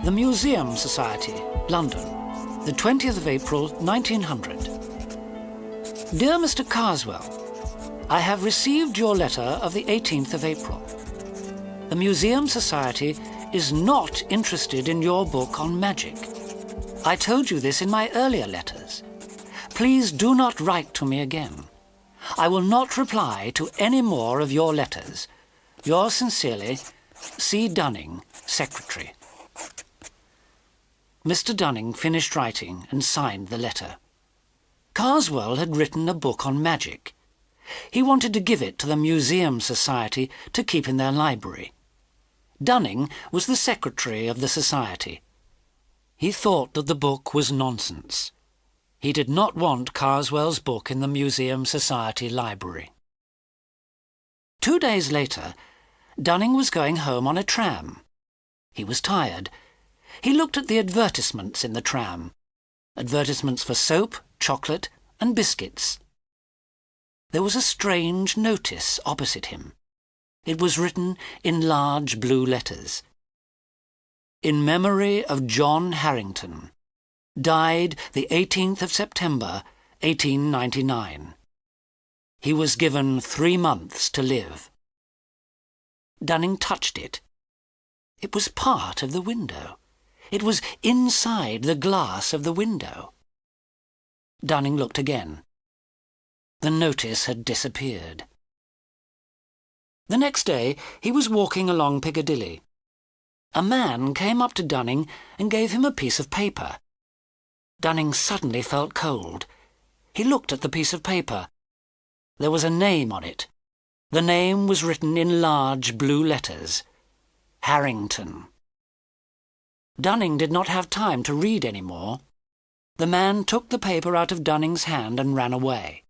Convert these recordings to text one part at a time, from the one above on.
The Museum Society, London, the 20th of April, 1900. Dear Mr. Carswell, I have received your letter of the 18th of April. The Museum Society is not interested in your book on magic. I told you this in my earlier letters. Please do not write to me again. I will not reply to any more of your letters. Yours sincerely, C. Dunning, Secretary. Mr. Dunning finished writing and signed the letter. Carswell had written a book on magic. He wanted to give it to the Museum Society to keep in their library. Dunning was the secretary of the society. He thought that the book was nonsense. He did not want Carswell's book in the Museum Society library. 2 days later, Dunning was going home on a tram. He was tired. He looked at the advertisements in the tram. Advertisements for soap, chocolate, and biscuits. There was a strange notice opposite him. It was written in large blue letters. In memory of John Harrington, died the 18th of September, 1899. He was given 3 months to live. Dunning touched it. It was part of the window. It was inside the glass of the window. Dunning looked again. The notice had disappeared. The next day he was walking along Piccadilly. A man came up to Dunning and gave him a piece of paper. Dunning suddenly felt cold. He looked at the piece of paper. There was a name on it. The name was written in large blue letters. Harrington. Dunning did not have time to read any more. The man took the paper out of Dunning's hand and ran away.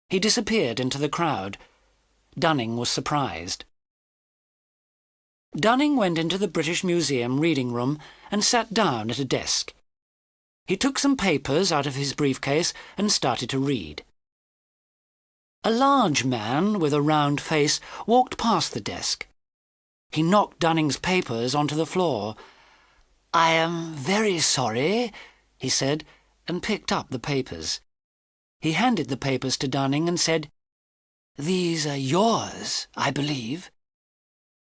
He disappeared into the crowd. Dunning was surprised. Dunning went into the British Museum reading room and sat down at a desk. He took some papers out of his briefcase and started to read. A large man with a round face walked past the desk. He knocked Dunning's papers onto the floor. "I am very sorry," he said, and picked up the papers. He handed the papers to Dunning and said, "These are yours, I believe."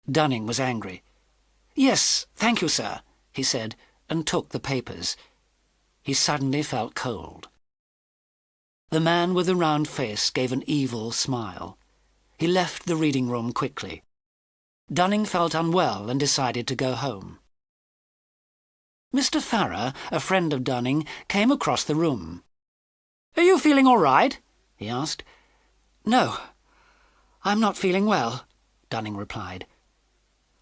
Dunning was angry. "Yes, thank you, sir," he said, and took the papers. He suddenly felt cold. The man with the round face gave an evil smile. He left the reading room quickly. Dunning felt unwell and decided to go home. Mr. Farrer, a friend of Dunning, came across the room. "Are you feeling all right?" he asked. "No, I'm not feeling well," Dunning replied.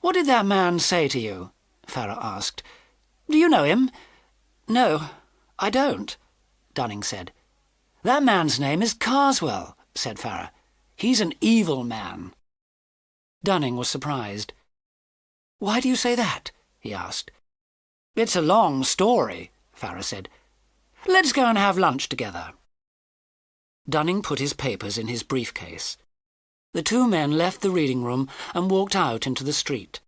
"What did that man say to you?" Farrer asked. "Do you know him?" "No, I don't," Dunning said. "That man's name is Carswell," said Farrer. "He's an evil man." Dunning was surprised. "Why do you say that?" he asked. "It's a long story," Farrer said. "Let's go and have lunch together." Dunning put his papers in his briefcase. The two men left the reading room and walked out into the street.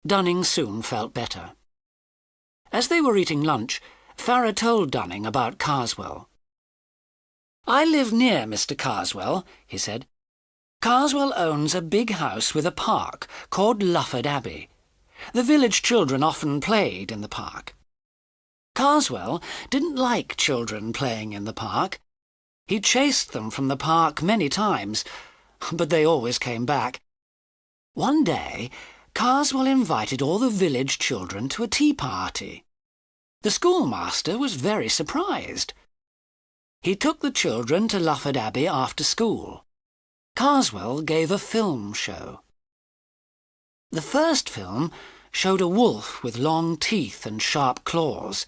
Dunning soon felt better. As they were eating lunch, Farrer told Dunning about Carswell. "I live near Mr. Carswell," he said. "Carswell owns a big house with a park called Lufford Abbey. The village children often played in the park. Carswell didn't like children playing in the park. He chased them from the park many times, but they always came back. One day, Carswell invited all the village children to a tea party. The schoolmaster was very surprised. He took the children to Lufford Abbey after school. Carswell gave a film show. The first film showed a wolf with long teeth and sharp claws.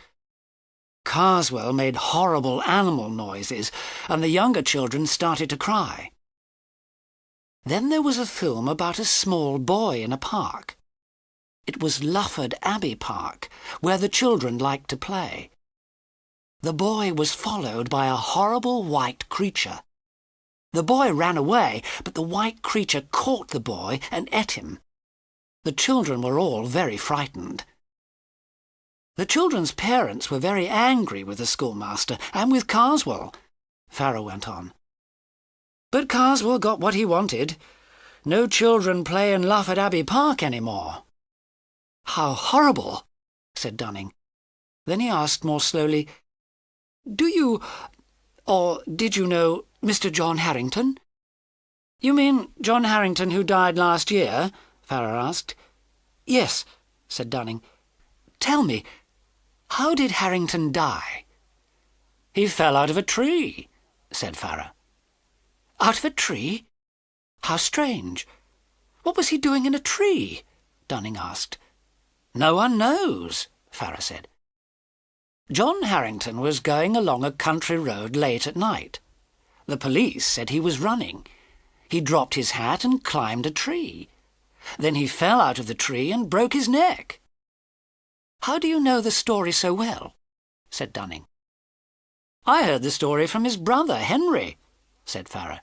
Carswell made horrible animal noises, and the younger children started to cry. Then there was a film about a small boy in a park. It was Lufford Abbey Park, where the children liked to play. The boy was followed by a horrible white creature. The boy ran away, but the white creature caught the boy and ate him. The children were all very frightened. The children's parents were very angry with the schoolmaster and with Carswell, Farrar went on. But Carswell got what he wanted. No children play in Lufford Abbey Park any more. "How horrible," said Dunning. Then he asked more slowly, "Do you, or did you know, Mr. John Harrington?" "You mean John Harrington who died last year?" Farrar asked. "Yes," said Dunning. "Tell me, how did Harrington die?" "He fell out of a tree," said Farrar. "Out of a tree? How strange. What was he doing in a tree?" Dunning asked. "No one knows," Farrar said. "John Harrington was going along a country road late at night. The police said he was running. He dropped his hat and climbed a tree. Then he fell out of the tree and broke his neck." "How do you know the story so well?" said Dunning. "I heard the story from his brother, Henry," said Farrar.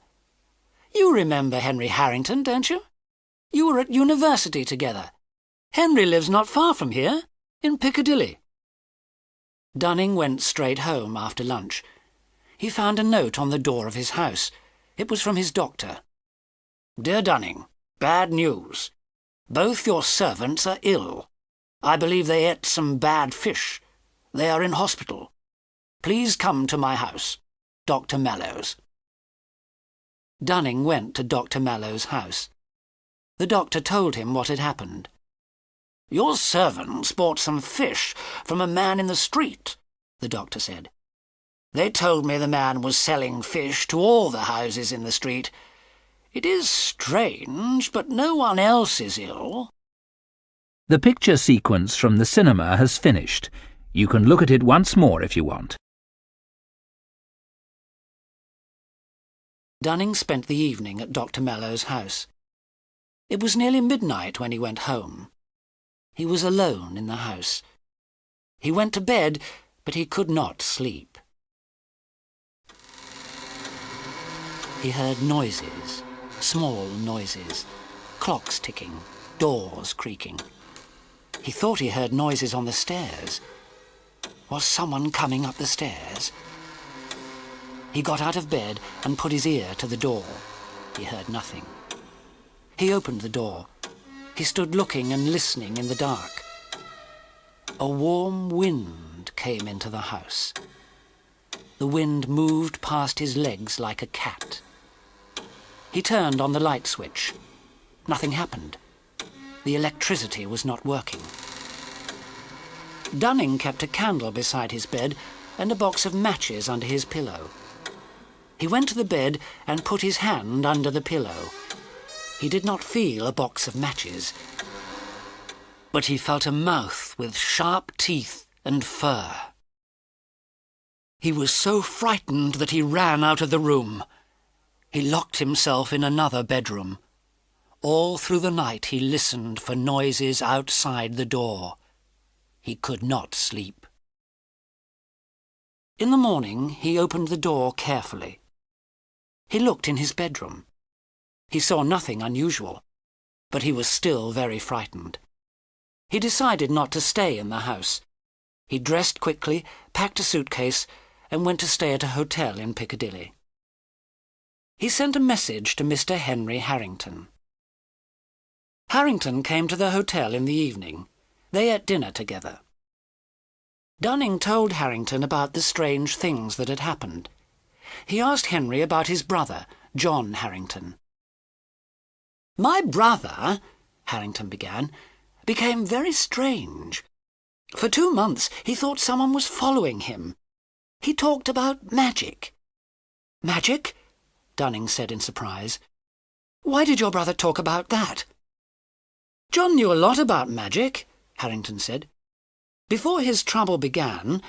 "You remember Henry Harrington, don't you? You were at university together. Henry lives not far from here, in Piccadilly." Dunning went straight home after lunch. He found a note on the door of his house. It was from his doctor. "Dear Dunning, bad news. Both your servants are ill. I believe they ate some bad fish. They are in hospital. Please come to my house. Dr. Mallows." Dunning went to Dr. Mallows' house. The doctor told him what had happened. "Your servants bought some fish from a man in the street," the doctor said. "They told me the man was selling fish to all the houses in the street. It is strange, but no one else is ill." The picture sequence from the cinema has finished. You can look at it once more if you want. Dunning spent the evening at Dr. Mallows' house. It was nearly midnight when he went home. He was alone in the house. He went to bed, but he could not sleep. He heard noises, small noises, clocks ticking, doors creaking. He thought he heard noises on the stairs. Was someone coming up the stairs? He got out of bed and put his ear to the door. He heard nothing. He opened the door. He stood looking and listening in the dark. A warm wind came into the house. The wind moved past his legs like a cat. He turned on the light switch. Nothing happened. The electricity was not working. Dunning kept a candle beside his bed and a box of matches under his pillow. He went to the bed and put his hand under the pillow. He did not feel a box of matches, but he felt a mouth with sharp teeth and fur. He was so frightened that he ran out of the room. He locked himself in another bedroom. All through the night he listened for noises outside the door. He could not sleep. In the morning he opened the door carefully. He looked in his bedroom. He saw nothing unusual, but he was still very frightened. He decided not to stay in the house. He dressed quickly, packed a suitcase, and went to stay at a hotel in Piccadilly. He sent a message to Mr. Henry Harrington. Harrington came to the hotel in the evening. They ate dinner together. Dunning told Harrington about the strange things that had happened. He asked Henry about his brother, John Harrington. "My brother," Harrington began, "became very strange. For 2 months he thought someone was following him. He talked about magic." "Magic?" Dunning said in surprise. "Why did your brother talk about that?" "John knew a lot about magic," Harrington said. "Before his trouble began,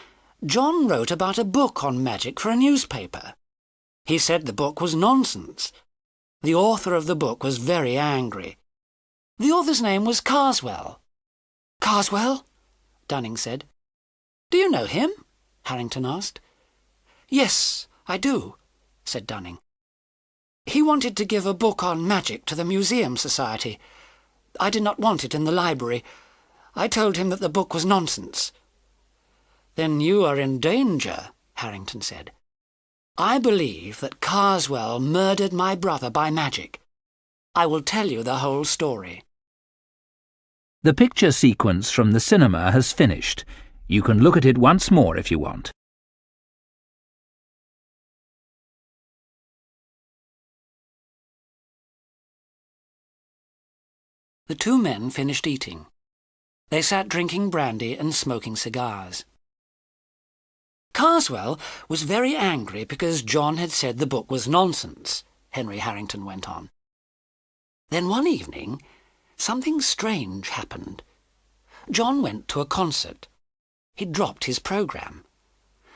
John wrote about a book on magic for a newspaper. He said the book was nonsense. The author of the book was very angry. The author's name was Carswell. Carswell? Dunning said. Do you know him? Harrington asked. Yes, I do, said Dunning. He wanted to give a book on magic to the Museum Society. I did not want it in the library. I told him that the book was nonsense. Then you are in danger, Harrington said. I believe that Carswell murdered my brother by magic. I will tell you the whole story. The picture sequence from the cinema has finished. You can look at it once more if you want. The two men finished eating. They sat drinking brandy and smoking cigars. Carswell was very angry because John had said the book was nonsense, Henry Harrington went on. Then one evening, something strange happened. John went to a concert. He dropped his program.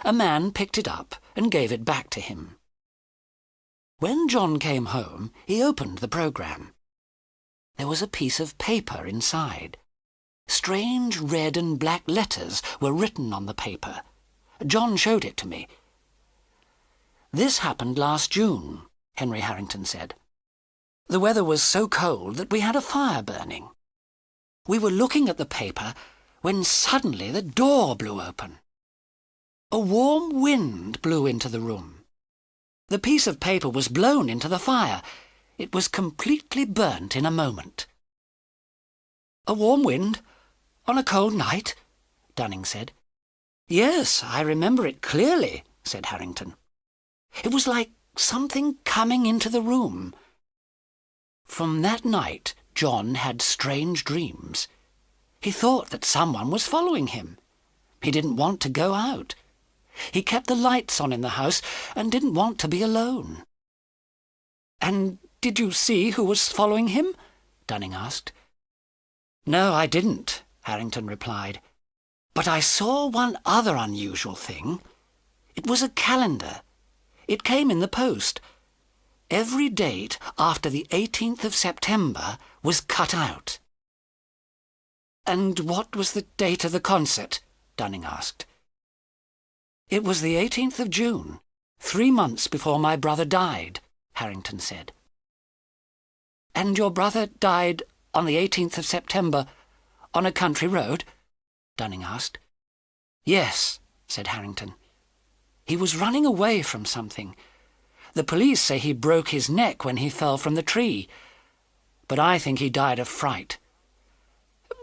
A man picked it up and gave it back to him. When John came home, he opened the program. There was a piece of paper inside. Strange red and black letters were written on the paper. John showed it to me. This happened last June, Henry Harrington said. The weather was so cold that we had a fire burning. We were looking at the paper when suddenly the door blew open. A warm wind blew into the room. The piece of paper was blown into the fire. It was completely burnt in a moment. A warm wind? On a cold night? Dunning said. Yes, I remember it clearly, said Harrington. It was like something coming into the room. From that night, John had strange dreams. He thought that someone was following him. He didn't want to go out. He kept the lights on in the house and didn't want to be alone. And did you see who was following him? Dunning asked. No, I didn't, Harrington replied. But I saw one other unusual thing. It was a calendar. It came in the post. Every date after the 18th of September was cut out. And what was the date of the concert? Dunning asked. It was the 18th of June, 3 months before my brother died, Harrington said. And your brother died on the 18th of September on a country road? Dunning asked. Yes, said Harrington. He was running away from something. The police say he broke his neck when he fell from the tree, but I think he died of fright.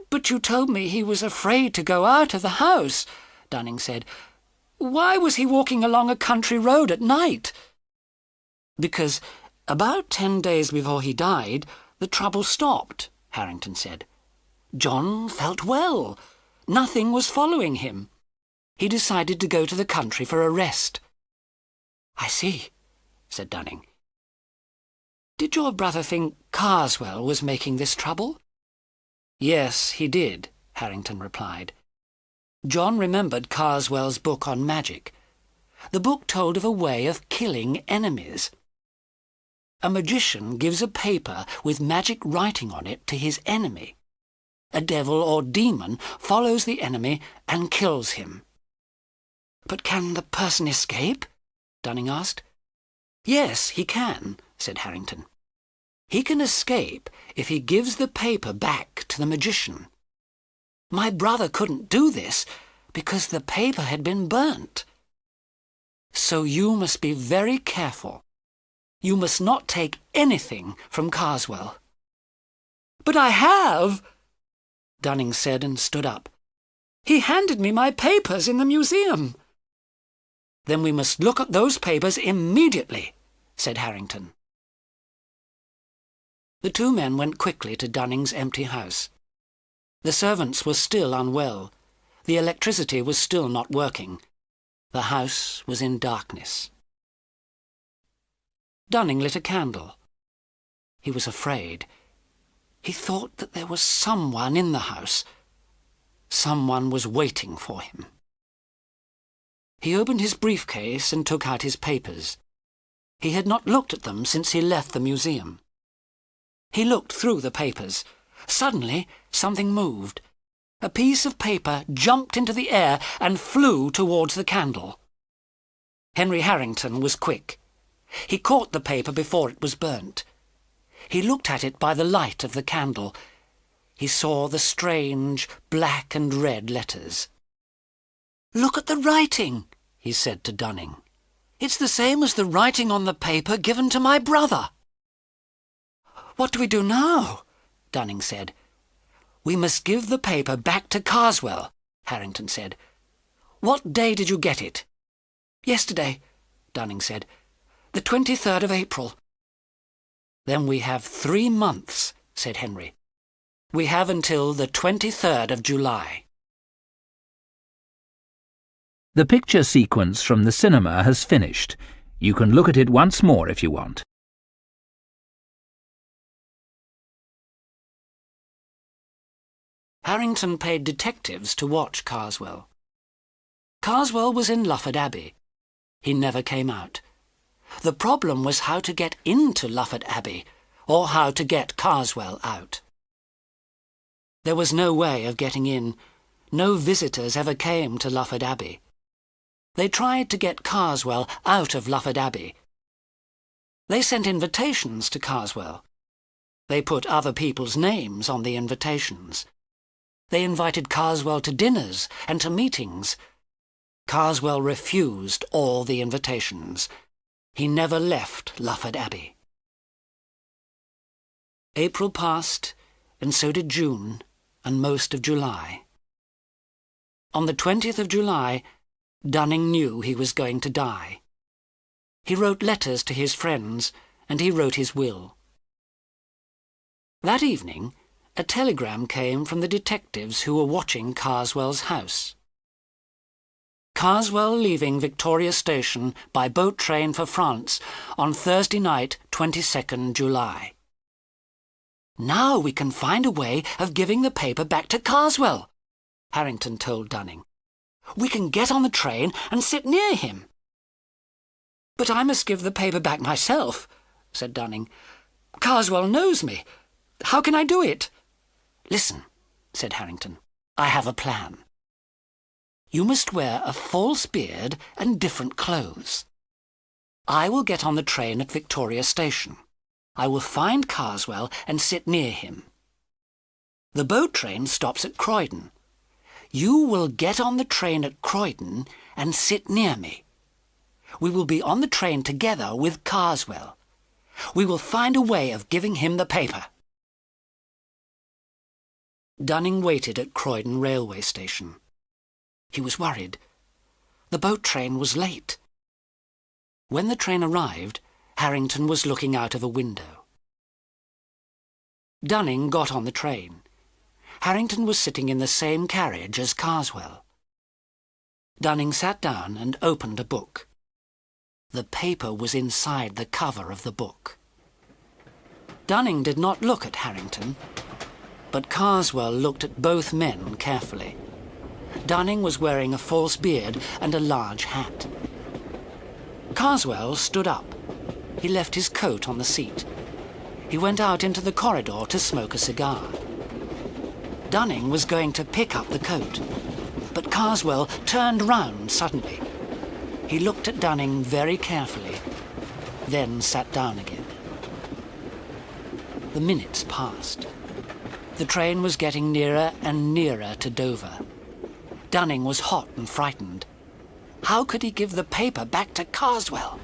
But you told me he was afraid to go out of the house, Dunning said. Why was he walking along a country road at night? Because about 10 days before he died, the trouble stopped, Harrington said. John felt well. Nothing was following him. He decided to go to the country for a rest. I see, said Dunning. Did your brother think Carswell was making this trouble? Yes, he did, Harrington replied. John remembered Carswell's book on magic. The book told of a way of killing enemies. A magician gives a paper with magic writing on it to his enemy. A devil or demon follows the enemy and kills him. But can the person escape? Dunning asked. Yes, he can, said Harrington. He can escape if he gives the paper back to the magician. My brother couldn't do this because the paper had been burnt. So you must be very careful. You must not take anything from Carswell. But I have, Dunning said and stood up. He handed me my papers in the museum. Then we must look at those papers immediately, said Harrington. The two men went quickly to Dunning's empty house. The servants were still unwell. The electricity was still not working. The house was in darkness. Dunning lit a candle. He was afraid. He thought that there was someone in the house. Someone was waiting for him. He opened his briefcase and took out his papers. He had not looked at them since he left the museum. He looked through the papers. Suddenly, something moved. A piece of paper jumped into the air and flew towards the candle. Henry Harrington was quick. He caught the paper before it was burnt. He looked at it by the light of the candle. He saw the strange black and red letters. "Look at the writing," he said to Dunning. "It's the same as the writing on the paper given to my brother." "What do we do now?" Dunning said. "We must give the paper back to Carswell," Harrington said. "What day did you get it?" "Yesterday," Dunning said. "The 23rd of April." "Then we have 3 months," said Henry. "We have until the 23rd of July. The picture sequence from the cinema has finished. You can look at it once more if you want. Harrington paid detectives to watch Carswell. Carswell was in Lufford Abbey. He never came out. The problem was how to get into Lufford Abbey, or how to get Carswell out. There was no way of getting in. No visitors ever came to Lufford Abbey. They tried to get Carswell out of Lufford Abbey. They sent invitations to Carswell. They put other people's names on the invitations. They invited Carswell to dinners and to meetings. Carswell refused all the invitations. He never left Lufford Abbey. April passed, and so did June, and most of July. On the 20th of July, Dunning knew he was going to die. He wrote letters to his friends, and he wrote his will. That evening, a telegram came from the detectives who were watching Carswell's house. "Carswell leaving Victoria Station by boat train for France on Thursday night, 22nd July. Now we can find a way of giving the paper back to Carswell," Harrington told Dunning. "We can get on the train and sit near him." "But I must give the paper back myself," said Dunning. "Carswell knows me. How can I do it?" "Listen," said Harrington. "I have a plan. You must wear a false beard and different clothes. I will get on the train at Victoria Station. I will find Carswell and sit near him. The boat train stops at Croydon. You will get on the train at Croydon and sit near me. We will be on the train together with Carswell. We will find a way of giving him the paper." Dunning waited at Croydon railway station. He was worried. The boat train was late. When the train arrived, Harrington was looking out of a window. Dunning got on the train. Harrington was sitting in the same carriage as Carswell. Dunning sat down and opened a book. The paper was inside the cover of the book. Dunning did not look at Harrington, but Carswell looked at both men carefully. Dunning was wearing a false beard and a large hat. Carswell stood up. He left his coat on the seat. He went out into the corridor to smoke a cigar. Dunning was going to pick up the coat, but Carswell turned round suddenly. He looked at Dunning very carefully, then sat down again. The minutes passed. The train was getting nearer and nearer to Dover. Dunning was hot and frightened. How could he give the paper back to Carswell?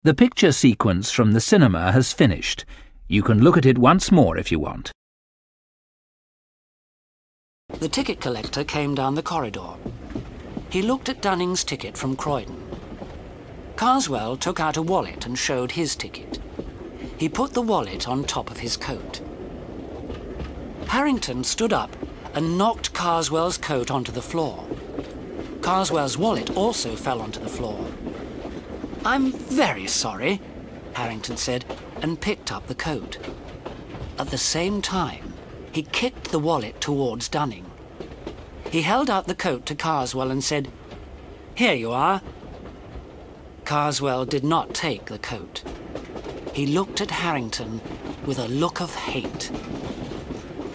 The picture sequence from the cinema has finished. You can look at it once more if you want. The ticket collector came down the corridor. He looked at Dunning's ticket from Croydon. Carswell took out a wallet and showed his ticket. He put the wallet on top of his coat. Harrington stood up and knocked Carswell's coat onto the floor. Carswell's wallet also fell onto the floor. "I'm very sorry," Harrington said, and picked up the coat. At the same time, he kicked the wallet towards Dunning. He held out the coat to Carswell and said, "Here you are." Carswell did not take the coat. He looked at Harrington with a look of hate.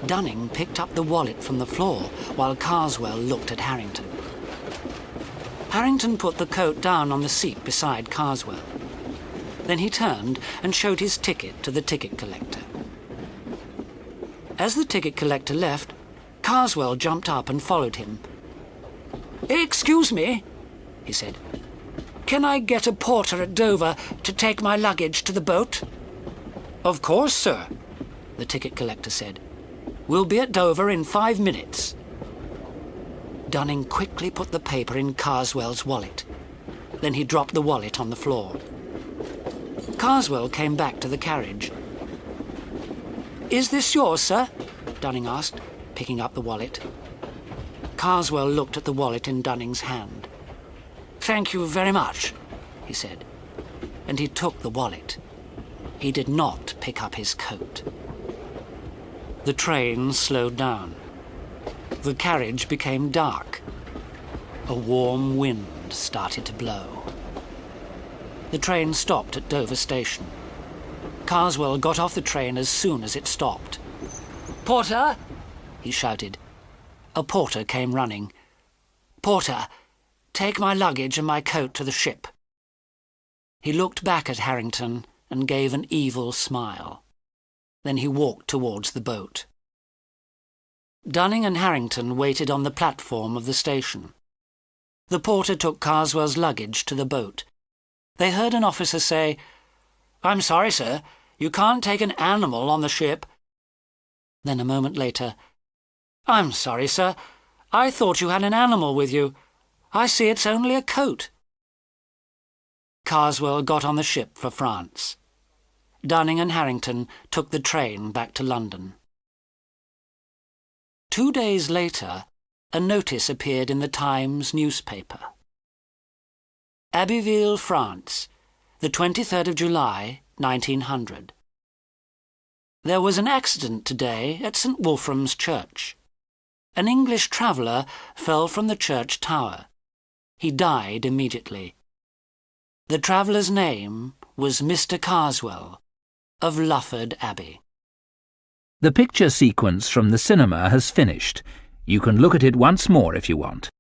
Dunning picked up the wallet from the floor while Carswell looked at Harrington. Harrington put the coat down on the seat beside Carswell. Then he turned and showed his ticket to the ticket collector. As the ticket collector left, Carswell jumped up and followed him. "Excuse me," he said. "Can I get a porter at Dover to take my luggage to the boat?" "Of course, sir," the ticket collector said. "We'll be at Dover in 5 minutes." Dunning quickly put the paper in Carswell's wallet. Then he dropped the wallet on the floor. Carswell came back to the carriage. "Is this yours, sir?" Dunning asked, picking up the wallet. Carswell looked at the wallet in Dunning's hand. "Thank you very much," he said, and he took the wallet. He did not pick up his coat. The train slowed down. The carriage became dark. A warm wind started to blow. The train stopped at Dover Station. Carswell got off the train as soon as it stopped. "Porter!" he shouted. A porter came running. "Porter, take my luggage and my coat to the ship." He looked back at Harrington and gave an evil smile. Then he walked towards the boat. Dunning and Harrington waited on the platform of the station. The porter took Carswell's luggage to the boat. They heard an officer say, "I'm sorry, sir, you can't take an animal on the ship." Then a moment later, "I'm sorry, sir, I thought you had an animal with you. I see it's only a coat." Carswell got on the ship for France. Dunning and Harrington took the train back to London. 2 days later, a notice appeared in the Times newspaper. Abbeville, France, the 23rd of July, 1900. There was an accident today at St. Wolfram's Church. An English traveller fell from the church tower. He died immediately. The traveller's name was Mr. Carswell, of Lufford Abbey. The picture sequence from the cinema has finished. You can look at it once more if you want.